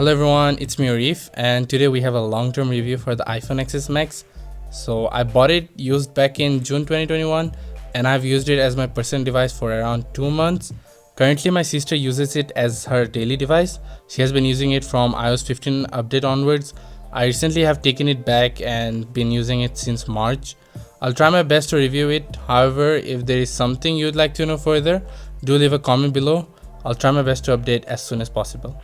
Hello everyone, it's me Arif, and today we have a long-term review for the iPhone XS Max. So I bought it used back in June 2021 and I've used it as my personal device for around 2 months. Currently my sister uses it as her daily device. She has been using it from iOS 15 update onwards. I recently have taken it back and been using it since March. I'll try my best to review it. However, if there is something you'd like to know further, do leave a comment below. I'll try my best to update as soon as possible.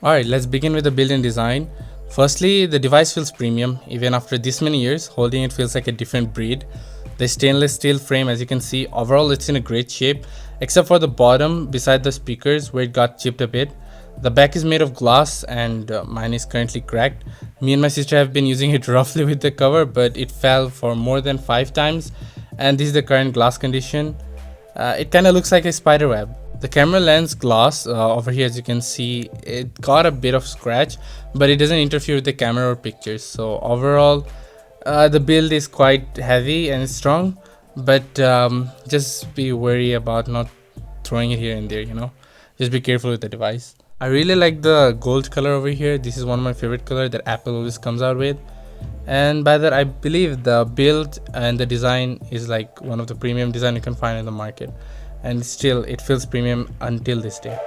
Alright, let's begin with the build and design. Firstly, the device feels premium. Even after this many years, holding it feels like a different breed. The stainless steel frame, as you can see, overall it's in a great shape, except for the bottom beside the speakers where it got chipped a bit. The back is made of glass and mine is currently cracked. Me and my sister have been using it roughly with the cover, but it fell for more than 5 times, and this is the current glass condition. It kind of looks like a spider web. The camera lens glass over here, as you can see, it got a bit of scratch, but it doesn't interfere with the camera or pictures. So overall, the build is quite heavy and strong, but just be wary about not throwing it here and there, just be careful with the device. I really like the gold color over here. This is one of my favorite color that Apple always comes out with, and by that I believe the build and the design is like one of the premium design you can find in the market, and still it feels premium until this day.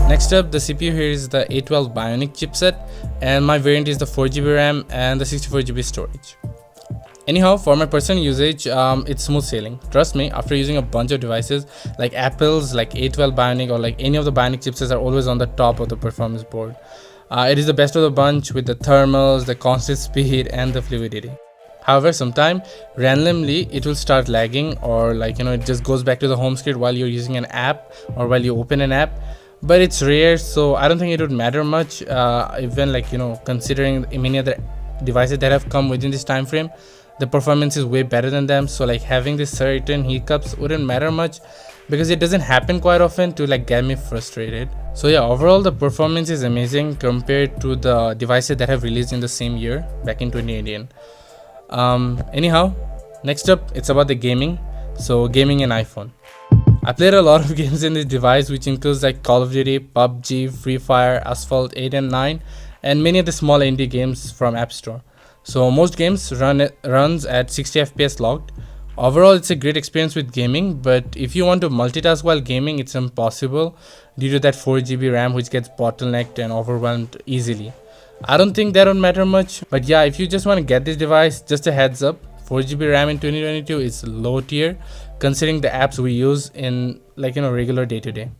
Next up, the CPU here is the A12 Bionic chipset, and my variant is the 4GB RAM and the 64GB storage. Anyhow, for my personal usage, it's smooth sailing. Trust me, after using a bunch of devices like Apple's like A12 Bionic or like any of the Bionic chipsets are always on the top of the performance board. It is the best of the bunch with the thermals, the constant speed and the fluidity. However, sometime randomly it will start lagging, or it just goes back to the home screen while you're using an app or while you open an app, but it's rare, so I don't think it would matter much. Even considering many other devices that have come within this time frame, the performance is way better than them. So having this certain hiccups wouldn't matter much because it doesn't happen quite often to get me frustrated. So yeah, overall the performance is amazing compared to the devices that have released in the same year back in 2018. Anyhow, next up it's about the gaming. So gaming and iPhone. I played a lot of games in this device, which includes like Call of Duty, PUBG, Free Fire, Asphalt 8 and 9, and many of the small indie games from App Store. So most games runs at 60 FPS locked. Overall, it's a great experience with gaming, but if you want to multitask while gaming, it's impossible due to that 4GB RAM which gets bottlenecked and overwhelmed easily. I don't think that would matter much, but yeah, if you just want to get this device, just a heads up, 4GB RAM in 2022 is low tier considering the apps we use in regular day to day.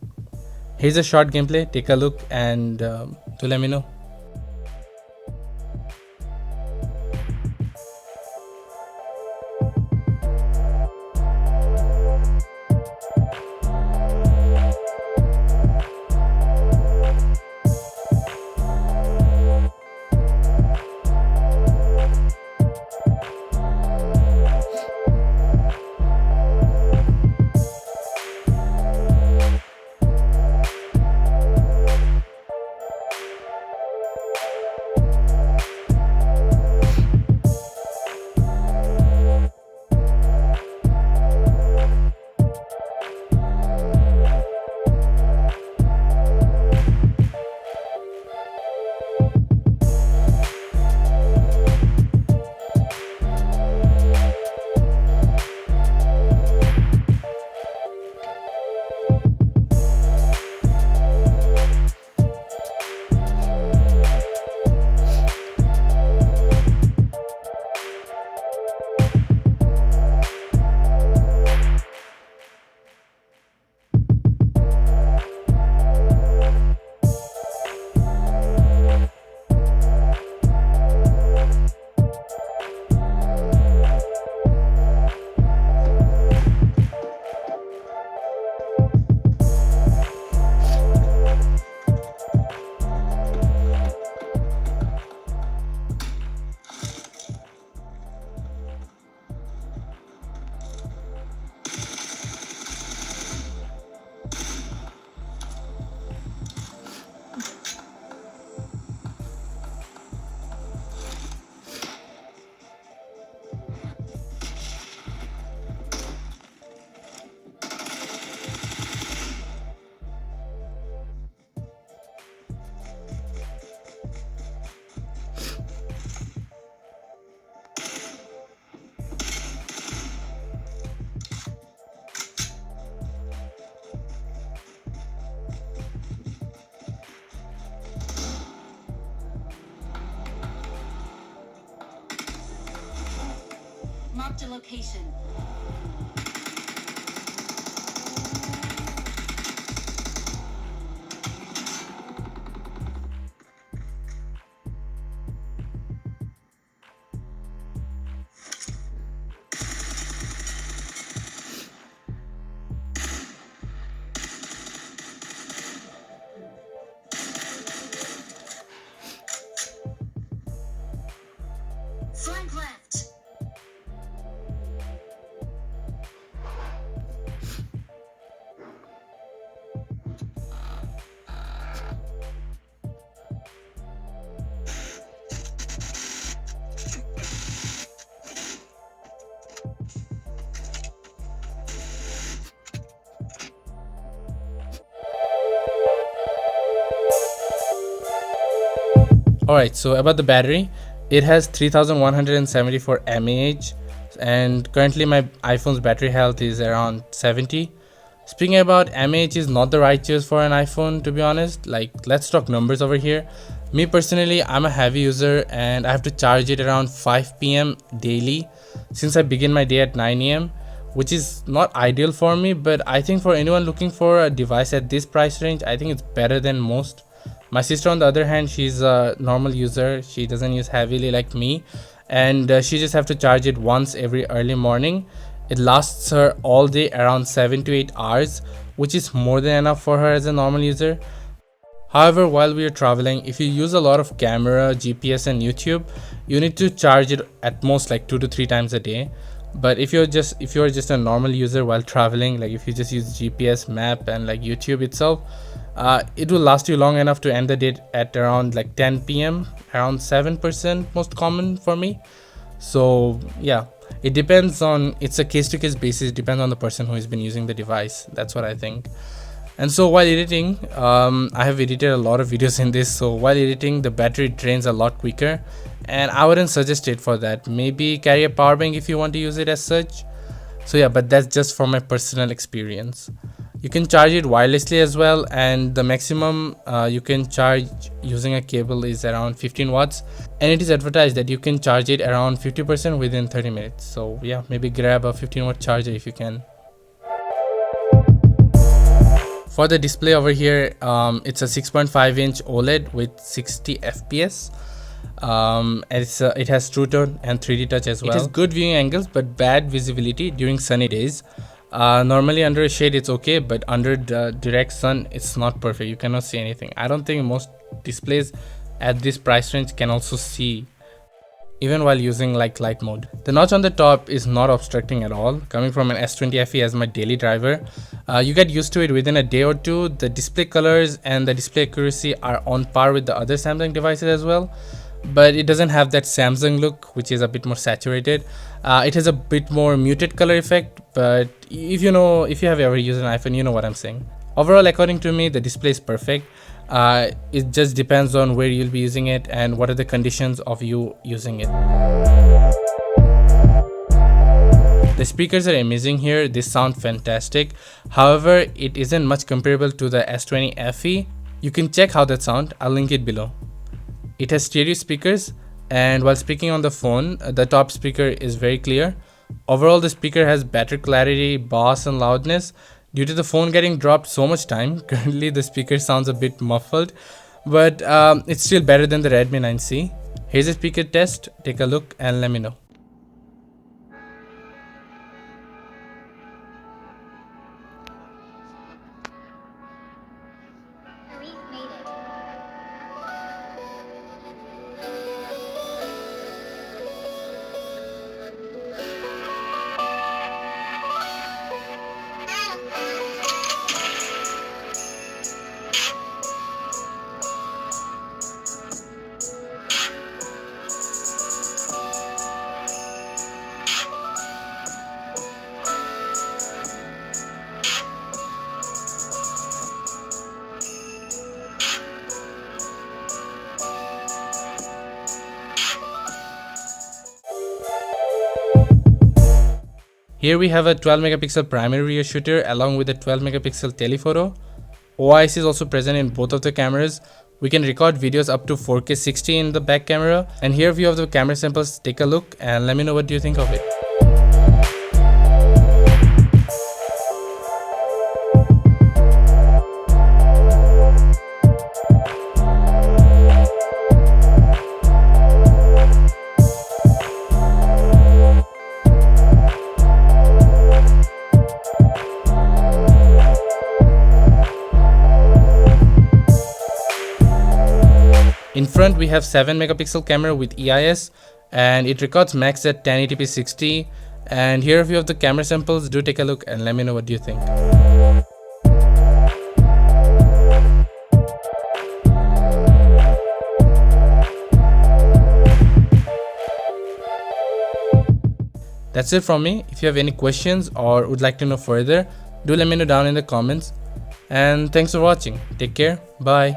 Here's a short gameplay, take a look and do let me know. Marked a location. Flank left. Alright, so about the battery, it has 3174 mAh, and currently my iPhone's battery health is around 70. Speaking about mAh is not the right choice for an iPhone, to be honest. Like, let's talk numbers over here. Me personally, I'm a heavy user and I have to charge it around 5 p.m. daily since I begin my day at 9 a.m., which is not ideal for me, but I think for anyone looking for a device at this price range, I think it's better than most. My sister, on the other hand, she's a normal user. She doesn't use heavily like me, and she just have to charge it once every early morning. It lasts her all day, around 7 to 8 hours, which is more than enough for her as a normal user. However, while we are traveling, if you use a lot of camera, GPS and YouTube, you need to charge it at most like 2 to 3 times a day. But if you're just a normal user while traveling, like if you just use GPS, map and like YouTube itself, it will last you long enough to end the day at around like 10 p.m, around 7% most common for me. So yeah, it depends on, it's a case to case basis, depends on the person who has been using the device. That's what I think. And so while editing, I have edited a lot of videos in this, so while editing the battery drains a lot quicker, and I wouldn't suggest it for that. Maybe carry a power bank if you want to use it as such. So yeah, but that's just from my personal experience. You can charge it wirelessly as well, and the maximum you can charge using a cable is around 15 watts, and it is advertised that you can charge it around 50% within 30 minutes. So yeah, maybe grab a 15-watt charger if you can. For the display over here, it's a 6.5-inch OLED with 60 fps. It has True Tone and 3D touch as well. It has good viewing angles but bad visibility during sunny days. Normally under a shade it's okay, but under the direct sun it's not perfect. You cannot see anything. I don't think most displays at this price range can also see, even while using like light mode. The notch on the top is not obstructing at all. Coming from an S20 FE as my daily driver, you get used to it within a day or two. The display colors and the display accuracy are on par with the other Samsung devices as well, but it doesn't have that Samsung look, which is a bit more saturated. It has a bit more muted color effect, but if you have ever used an iPhone, you know what I'm saying. Overall, according to me, the display is perfect. It just depends on where you'll be using it and what are the conditions of you using it. The speakers are amazing here. They sound fantastic. However, it isn't much comparable to the S20 FE. You can check how that sound. I'll link it below. It has stereo speakers, and while speaking on the phone, the top speaker is very clear. Overall, the speaker has better clarity, bass and loudness. Due to the phone getting dropped so much time, currently the speaker sounds a bit muffled, but it's still better than the Redmi 9C. Here's a speaker test. Take a look and let me know. Here we have a 12 megapixel primary rear shooter along with a 12 megapixel telephoto. OIS is also present in both of the cameras. We can record videos up to 4K 60 in the back camera. And here a few of the camera samples. Take a look and let me know what do you think of it. In front we have 7 megapixel camera with EIS, and it records max at 1080p 60. And here are a few of the camera samples. Do take a look and let me know what do you think. That's it from me. If you have any questions or would like to know further, do let me know down in the comments. And thanks for watching. Take care. Bye.